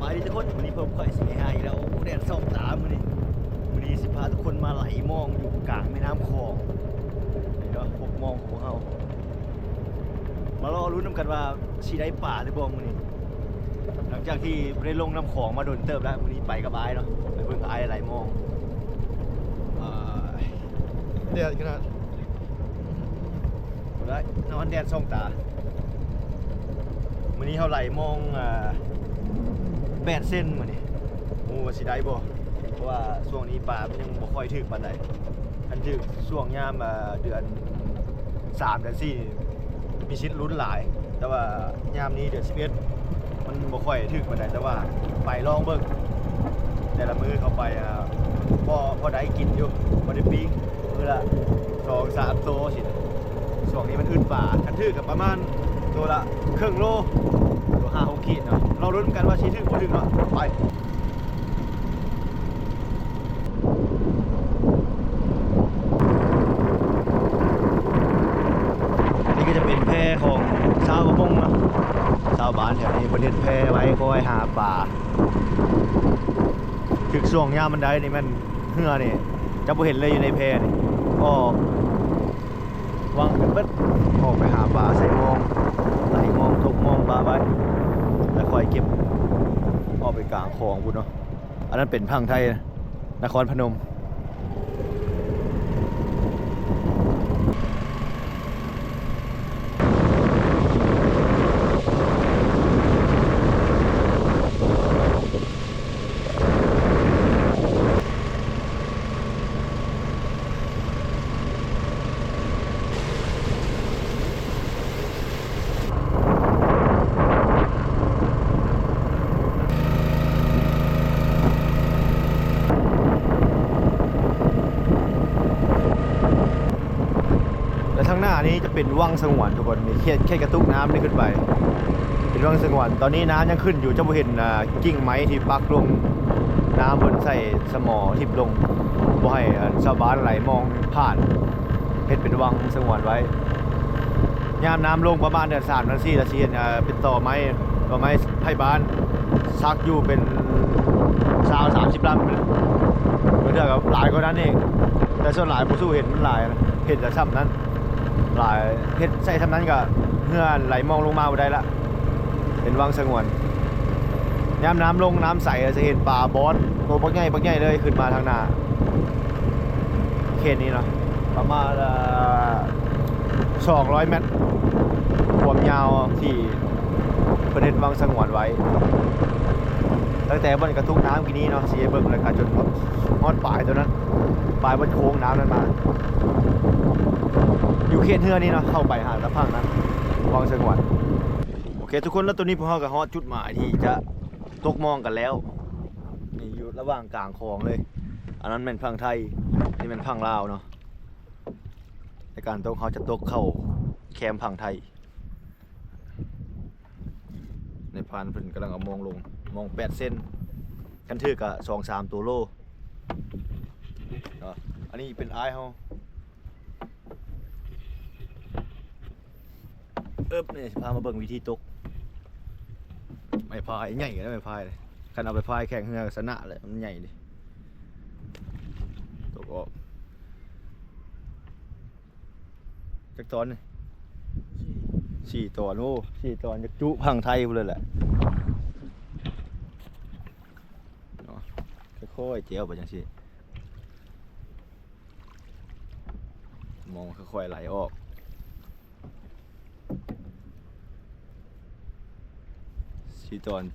บายดีทุกคนวันนี้ผมค่อยสิให้แล้วแดดส่องตาวันนี้สิพาทุกคนมาไหลมองอยู่กลางแม่น้ำคลองนี่เนาะพวกมองของเรามารอรุ้นนำกันว่าชีได้ป่าหรือบ่มื้อนี้หลังจากที่ได้ลงน้ำคลองมาโดนเติบแล้วมื้อนี้ไปกับอ้ายเนาะไปเบิ่งอ้ายไหลมองแดดขนาดได้นอนแดดส่องตามื้อนี้เฮาไหลมอง8 เส้นมื้อนี้โอ้สิได้บ่เพราะว่าช่วงนี้ปลามันยังบ่ค่อยถึกปานใดอันถึกช่วงยามเดือน3เดือน4มีชิดลุ้นหลายแต่ว่ายามนี้เดือน11มันบ่ค่อยถึกปานใดแต่ว่าไปลองเบิ่งแต่ละมื้อเข้าไปพอได้กินอยู่บ่ได้ปิ้งมื้อละ 2-3 โตสิช่วงนี้มันอึดป่าคันถึกกับประมาณตัวละครึ่งโลตัว5-6 ขีดเนาะเราลุ้นกันว่าสิถึกบ่ถึกเนาะไปนี่ก็จะเป็นแพของชาวประมงเนาะชาวบ้านแถวนี้เพิ่นเฮ็ดแพไว้คอยหาปลาถึกช่วงยามมันได้นี่มันเหือนี่จะบ่เห็นเลยอยู่ในแพนี่ก็วางกันเบิดออกไปหาปลาใส่มองไหลมองทุกมองปลาไว้แล้วคอยเก็บออกไปกลางคลองพุ่นเนาะอันนั้นเป็นพังไทยนครพนมและข้างหน้านี้จะเป็นวังสงวนทุกคนมีแค่กระตุกน้ำนี่ขึ้นไปเป็นวังสงวนตอนนี้น้ำยังขึ้นอยู่จะบ่เห็นกิ่งไม้ที่ปักลงน้ำบนใส่สมอทิ่ลงบ่ให้ชาวบ้านไหลมองผ่านเฮ็ดเป็นวังสงวนไว้ยามน้ำลงประมาณเดือน3เดือน4แล้วสิเห็นเป็นต่อไม้ไผ่บ้านซักอยู่เป็น20-30 ลำเมื่อเดือนกับหลายกว่านั้นเองแต่ส่วนหลายผู้สู้เห็นหลายเห็นแต่ซ้ำนั้นหลายเห็ดใส่ซ้ำนั้นก็เมื่อไหลมองลงมาบ่ได้ละเป็นวังสงวนยามน้ำลงน้ำใสจะเห็นป่าบอนตัวปักใหญ่เลยขึ้นมาทางหน้าเขตนี้เนาะประมาณ200 เมตรความยาวที่ประเด็นวังสงวนไว้ตั้งแต่บนกระทุกน้ำกินนี้เนาะสีเบิ่งเลยค่ะจนฮอดปลายตัวนั้นปลายบนโค้งน้ำนั้นมาอยู่เขตเฮือนี่เนาะเข้าไปหาตะพังนั้นวังสงวนโอเคทุกคนแล้วตัวนี้พวกเราก็ฮอดจุดหมายที่จะตกมองกันแล้วนี่อยู่ระหว่างกลางคลองเลยอันนั้นเป็นพังไทยนี่เป็นพังลาวเนาะในการตกเขาจะตกเข้าแคมป์พังไทยในพานเพิ่นกำลังเอามองลงมอง8 เส้นกันถือกับ2-3 ตัวโลอันนี้เป็นไอ้เขาเนี่ยพามาเบิ่งวิธีตกไม่พายใหญ่กันไม่พายเลยคันเอาไปพายแข่งเรือสนะเลยมันใหญ่ดิตกออกจักตอนนี่4 ตอนโอ้4 ตอนจะจุพังไทยเลยแหละค่อยๆเจียวไปจังสิมองค่อยๆไหลออก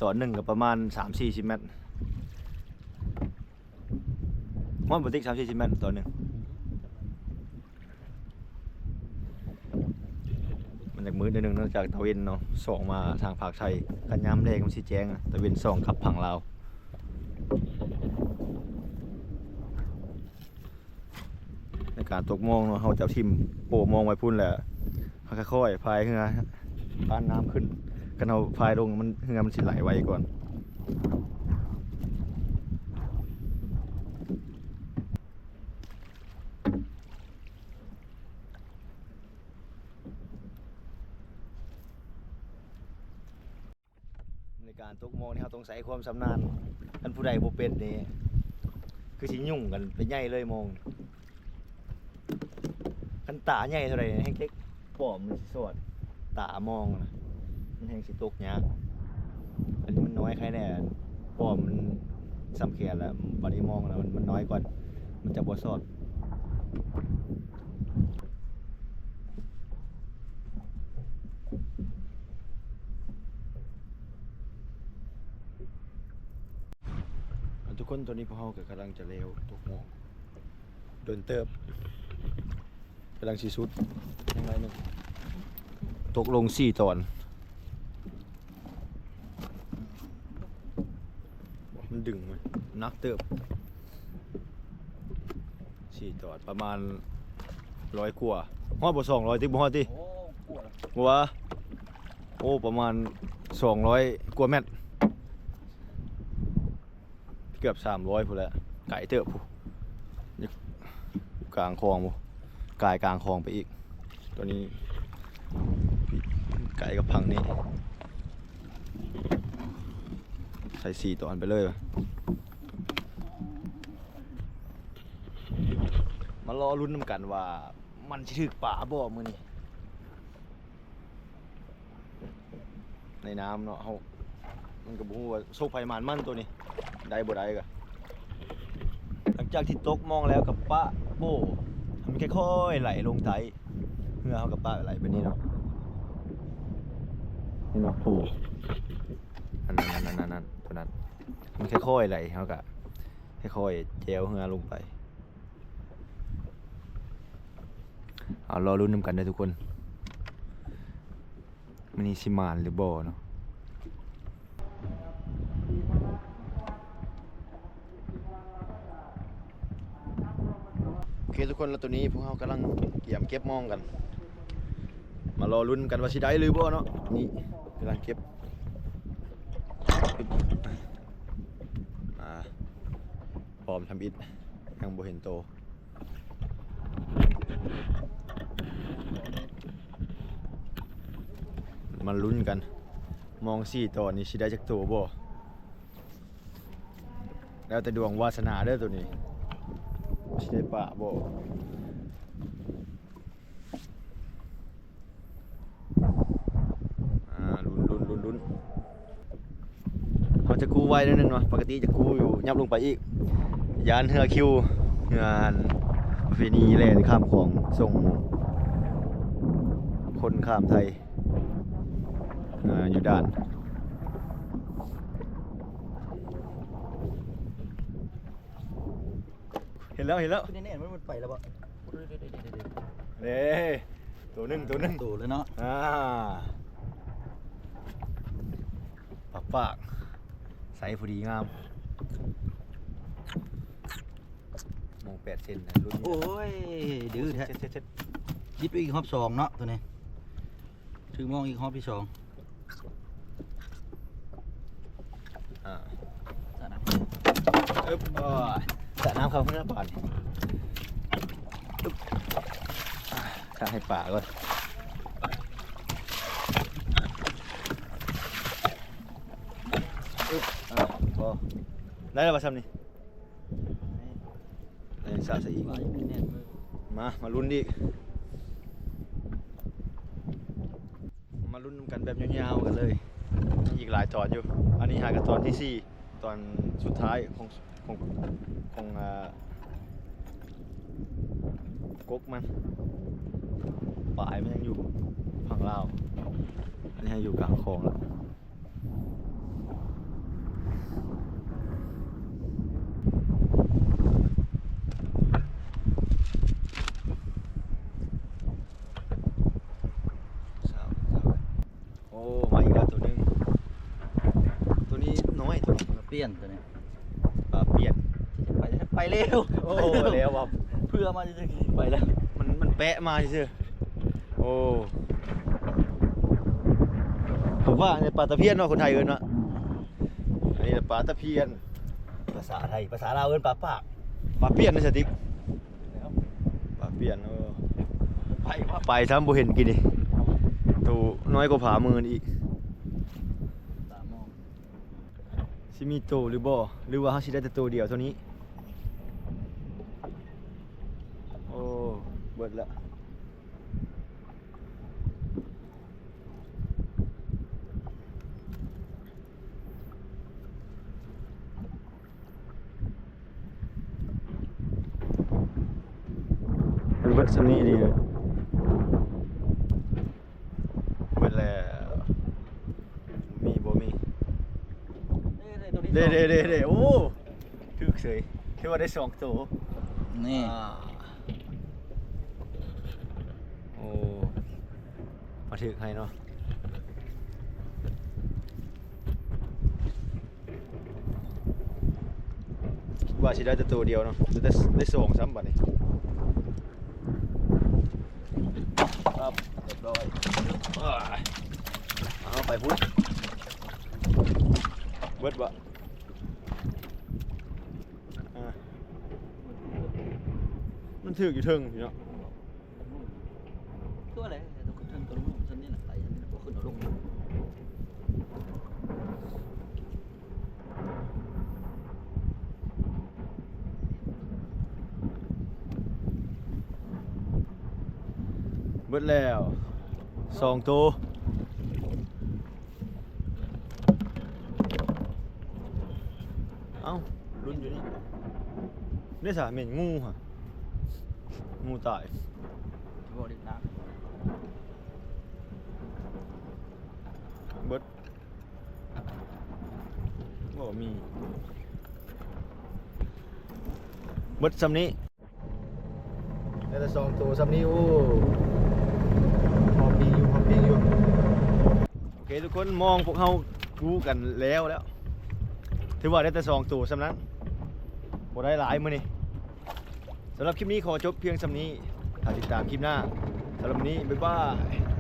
ตอนหนึ่งก็ประมาณ3-40 เมตรม้อนบุติก3-40 เมตรตอนหนึ่งมันจากมือเดือนหนึ่งนอกจากตะเวนเนาะส่องมาทางภาคไทยกันย้ำแดงมันสีแจ้งตะเวนส่องขับพังลาวในการตกมองเนาะเขาจะทิมโป่มองไว้พุ่นแหละค่อยๆพายขึ้นมาปานน้ำขึ้นกันเอาพายลงมันเรือมันสิไหลไวก่อนในการต กมองนี่เขาต้องใส่ความชำนาญอันผู้ใดบ่เป็นนี่คือสิยุ่งกันไปใหญ่เลยมองคันตาใหญ่เท่าไหร่แห้งเล็กปอมมันสิสวดตามองนะมันแห้งสิตกยากอันนี้มันน้อยใครแน่ปอมมันสำแขนแล้วบัดนี้มองแล้วมันน้อยกว่ามันจะบ่สอดทุกคนตัวนี้พวกเขาก็กำลังจะเร็วตกมองโดนเติบกำลังสีสุดยังไงนึงตกลง4 ตอนมันดึงไหมนักเติบ4 ตอนประมาณ100 กว่าฮอดบ่200ติ๊กบ่ฮอดติบ่ว่าโอ้ประมาณ200 กว่าเมตรเกือบ300พุ่นแหละไก่เติบพุ่นกลางคลองพุ่นกายกลางคลองไปอีกตัวนี้ไก่กับพังนี่ใส่4 ตอนไปเลยวะมารอลุ้นนำกันว่ามันจะถึกป่าบ่มื้อนี้ในน้ำเนาะเฮามันก็บ่ฮู้ว่าโชคภัยมันตัวนี้ได้บ่ได้ก็หลังจากที่ตกมองแล้วกับป้าโบมันค่อยๆไหลลงไตเพื่อเขากับป้าไหลไปนี่เนาะนี่เนาะถูกนั่นตัวนั้นมันค่อยๆไหลเขากับค่อยๆเจลเหือลงไปเอารอลุ้นนำกันได้ทุกคนมันนี่สิมานหรือบ่เนาะโอเคทุกคนแล้วตัวนี้พวกเขากำลังเกี่ยมเก็บมองกันมารอลุ้นกันว่าสิได้หรือบ่เนาะนี่กำลังเก็บปลอมทำอิฐยังบ่เห็นโตมาลุ้นกันมอง4 ตอนนี้สิได้จักโตบ่แล้วแต่ดวงวาสนาเด้อตัวนี้สิได้ป่าบ่ลุ้นเขาจะกู้ไว้นิดนึงเนาะปกติจะกู้อยู่ยับลงไปอีกยานเรือคิวงานประเพณีแล่นข้ามของส่งคนข้ามไทยอยู่ด่านเห็นแล้วเนี่ยมันไปแล้วบ่เด้ตัวหนึ่งตัวเลยเนาะปากใสพอดีงามมอง8 เซนนะรุ่นนี้โอ้ยดื้อแท้ยิบอีกฮอบ2เนาะตัวนี้ถือมองอีกฮอบที่2สระน้ำเขาเพื่อนป่านข้าให้ป่าก่อนได้แล้วป่ะซ้ำนี่ยังสาสะอีกมาลุ้นดิมาลุ้นกันแบบยาวๆกันเลยอีกหลายตอนอยู่อันนี้หากันตอนที่4ตอนสุดท้ายของกกมันปลายมันยังอยู่ฝั่งลาวอันนี้อยู่กลางคลองแล้วโอ้มาอีกแล้วตัวนึงตัวนี้น้อยตัวนี้เปลี่ยนตัวนี้เปลี่ยนไปเร็วโอ้เร็วครับเพื่อมาจะไปแล้วมันแปะมาเฉยโอ้ผมว่าในปลาตะเพียนเนาะคนไทยเอิ้นว่าอันนี้ปลาตะเพียนภาษาไทยภาษาลาวเอิ้นปลาปากปลาเพียนนะสติ๊กปลาเพียนไปซ้ำบ่เห็นกินนี่ตัวน้อยกว่าผามืออีก สิมีตัวหรือบ่หรือว่าเขาสิได้แต่ตัวเดียวเท่านี้โอ้เบิดละมันเบิดสำนี้ดีเลยเบิดแล้วมีบ่มี ตัวนี้ เด้โอ้ถึกเสยคือว่าได้สองตัว นี่ โอ้มาถึกให้เนาะคิดว่าสิได้แต่ตัวเดียวเนาะได้สองซ้ำบัดนี้ครับเรียบร้อยเอาไปพุ่นเบิดบ่ มันถือกอยู่เทิงพี่เนาะ ตัวอะไรตัวขึ้นตัวลงตัวนี้น่ะไปอันนี้ตัวขึ้นตัวลง เบิดแล้วสองตัวเอ้ารุ่นอยู่นี่นี่สาเหม็นงูฮะงูตาย บ่ได้น้ เบิดบ่มีเบิดซ้ำนี้ได้แต่สองตัวซ้ำนี้โอ้พอปีอยู่โอเคทุกคนมองพวกเขารู้กันแล้วถือว่าได้แต่สองตัวซ้ำนั้นบ่ได้หลายมื้อนี้สำหรับคลิปนี้ขอจบเพียงซ้ำนี้ถ้าติดตามคลิปหน้าสำหรับวันนี้บ๊ายบาย